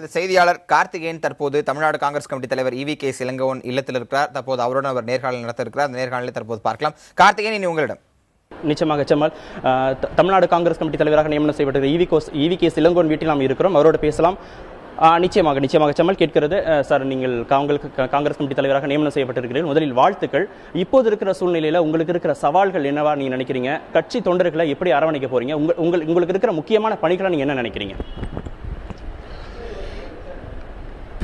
நமது செய்தியாளர் கார்த்திகேயன் தற்போது தமிழ்நாடு காங்கிரஸ் கமிட்டி தலைவர் EVK இளங்கோவன் இல்லத்தில் இருக்கிறார். தற்போது அவருடன் அவர் நேர்காணல் நடத்த இருக்கிறார். அந்த நேர்காணலை தற்போது பார்க்கலாம். கார்த்திகேயன், இனி உங்களிடம். நிச்சயமாக செம்மல், தமிழ்நாடு காங்கிரஸ் கமிட்டி தலைவராக நியமனம் செய்யப்பட்ட EVK இளங்கோவன் வீட்டில் நாம் இருக்கிறோம். அவரோடு பேசலாம். நிச்சயமாக செம்மல் கேட்கிறது. சார், நீங்கள் காங்கிரஸ் கமிட்டி தலைவராக நியமனம் செய்யப்பட்டிருக்கிறீர்கள். முதலில் வாழ்த்துக்கள். இப்போது இருக்கிற சூழ்நிலையில் உங்களுக்கு இருக்கிற சவால்கள் என்னவா நீங்க நினைக்கிறீங்க? கட்சி தொண்டர்களை எப்படி அரவணைக்க போறீங்க? உங்களுக்கு இருக்கிற முக்கியமான பணிகளை நீங்க என்ன நினைக்கிறீங்க?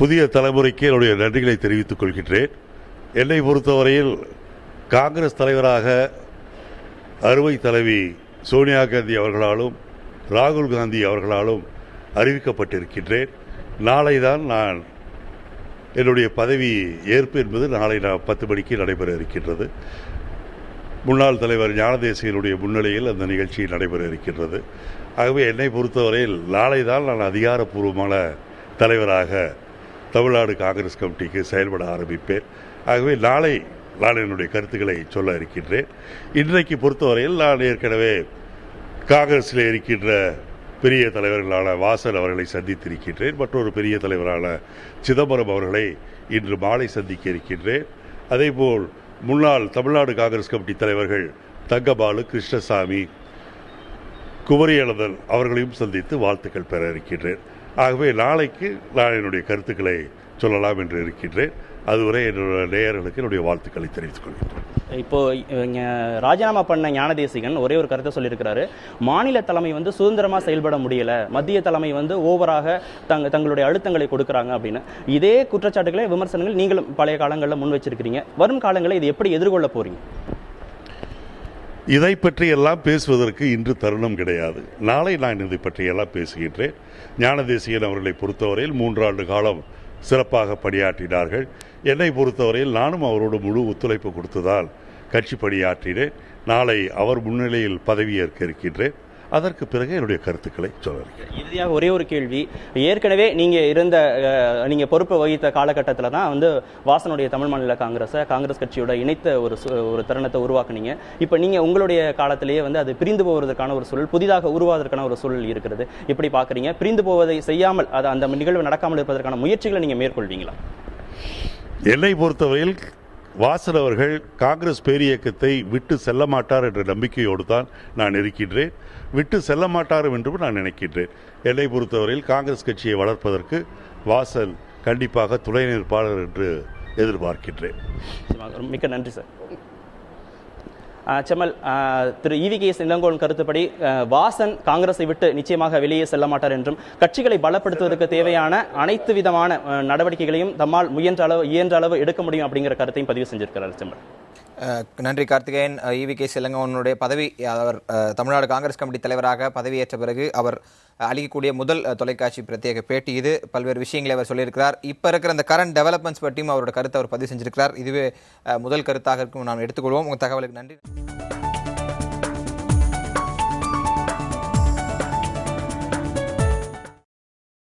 புதிய தலைமுறைக்கு என்னுடைய நன்றிகளை தெரிவித்துக் கொள்கின்றேன். என்னை பொறுத்தவரையில் காங்கிரஸ் தலைவராக அறுவை தலைவி சோனியா காந்தி அவர்களாலும் ராகுல் காந்தி அவர்களாலும் அறிவிக்கப்பட்டிருக்கின்றேன். நாளை தான் நான் என்னுடைய பதவி ஏற்பு என்பது நாளை 10 மணிக்கு நடைபெற இருக்கின்றது. முன்னாள் தலைவர் ஞானதேசிகனுடைய முன்னிலையில் அந்த நிகழ்ச்சி நடைபெற இருக்கின்றது. ஆகவே என்னை பொறுத்தவரையில் நாளை தான் நான் அதிகாரப்பூர்வமான தலைவராக தமிழ்நாடு காங்கிரஸ் கமிட்டிக்கு செயல்பட ஆரம்பிப்பேன். ஆகவே நாளை நான் என்னுடைய கருத்துக்களை சொல்ல இருக்கின்றேன். இன்றைக்கு பொறுத்தவரையில் நான் ஏற்கனவே காங்கிரஸில் இருக்கின்ற பெரிய தலைவர்களான வாசன் அவர்களை சந்தித்திருக்கின்றேன். மற்றொரு பெரிய தலைவரான சிதம்பரம் அவர்களை இன்று மாலை சந்திக்க இருக்கின்றேன். அதேபோல் முன்னாள் தமிழ்நாடு காங்கிரஸ் கமிட்டி தலைவர்கள் தங்கபாலு, கிருஷ்ணசாமி, குமரியனந்தன் அவர்களையும் சந்தித்து வாழ்த்துக்கள் பெற இருக்கின்றேன். ஆகவே நாளைக்கு நான் என்னுடைய கருத்துக்களை சொல்லலாம் என்று இருக்கின்றேன். அதுவரை என்னுடைய நேயர்களுக்கு என்னுடைய வாழ்த்துக்களை தெரிவித்துக் கொள்கின்றேன். இப்போ ராஜினாமா பண்ண ஞானதேசிகன் ஒரே ஒரு கருத்தை சொல்லியிருக்கிறாரு. மாநில தலைமை சுதந்திரமா செயல்பட முடியல, மத்திய தலைமை ஓவராக தங்களுடைய அழுத்தங்களை கொடுக்கறாங்க அப்படின்னு. இதே குற்றச்சாட்டுகளை, விமர்சனங்கள் நீங்களும் பழைய காலங்களில் முன் வச்சிருக்கிறீங்க. வரும் காலங்களில் இது எப்படி எதிர்கொள்ள போறீங்க? இதை பற்றி எல்லாம் பேசுவதற்கு இன்று தருணம் கிடையாது. நாளை நான் இதை பற்றியெல்லாம் பேசுகின்றேன். ஞானதேசிகன் அவர்களை பொறுத்தவரையில் 3 ஆண்டு காலம் சிறப்பாக பணியாற்றினார்கள். என்னை பொறுத்தவரையில் நானும் அவரோடு முழு ஒத்துழைப்பு கொடுத்ததால் கட்சி பணியாற்றினேன். நாளை அவர் முன்னிலையில் பதவியேற்க இருக்கின்றேன். அதற்கு பிறகு என்னுடைய கருத்துக்களை சொல்ல. இறுதியாக ஒரே ஒரு கேள்வி. ஏற்கனவே நீங்க பொறுப்பு வகித்த காலகட்டத்தில் தான் வாசனுடைய தமிழ் மாநில காங்கிரஸ் கட்சியோட இணைத்த ஒரு தருணத்தை உருவாக்குனீங்க. இப்ப நீங்க உங்களுடைய காலத்திலேயே அது பிரிந்து போவதற்கான ஒரு சூழல், புதிதாக உருவாவதற்கான ஒரு சூழல் இருக்கிறது. எப்படி பாக்குறீங்க? பிரிந்து போவதை செய்யாமல், அந்த நிகழ்வு நடக்காமல் இருப்பதற்கான முயற்சிகளை நீங்க மேற்கொள்வீங்களா? என்னை பொறுத்தவரையில் வாசன் அவர்கள் காங்கிரஸ் பேரியக்கத்தை விட்டு செல்ல மாட்டார் என்ற நம்பிக்கையோடு தான் நான் இருக்கின்றேன். விட்டு செல்ல மாட்டார் என்றும் நான் நினைக்கின்றேன். என்னை பொறுத்தவரையில் காங்கிரஸ் கட்சியை வளர்ப்பதற்கு வாசன் கண்டிப்பாக துணை நிற்பாளர் என்று எதிர்பார்க்கின்றேன். மிக்க நன்றி சார். செம்மல், திரு EVK இளங்கோவன் கருத்துப்படி வாசன் காங்கிரஸை விட்டு நிச்சயமாக வெளியே செல்ல மாட்டார் என்றும், கட்சிகளை பலப்படுத்துவதற்கு தேவையான அனைத்து விதமான நடவடிக்கைகளையும் தம்மால் இயன்ற அளவு எடுக்க முடியும் அப்படிங்கிற கருத்தையும் பதிவு செஞ்சிருக்கிறார். செம்மல், நன்றி கார்த்திகேயன். EVK இளங்கோவனுடைய பதவி, அவர் தமிழ்நாடு காங்கிரஸ் கமிட்டி தலைவராக பதவியேற்ற பிறகு அவர் அளிக்கக்கூடிய முதல் தொலைக்காட்சி பிரத்யேக பேட்டி இது. பல்வேறு விஷயங்களை அவர் சொல்லியிருக்கிறார். இப்போ இருக்கிற அந்த கரண்ட் டெவலப்மெண்ட்ஸ் பற்றியும் அவரோட கருத்தை அவர் பதிவு செஞ்சிருக்கிறார். இதுவே முதல் கருத்தாக இருக்கும் நாம் எடுத்துக்கொள்வோம். உங்கள் தகவலுக்கு நன்றி.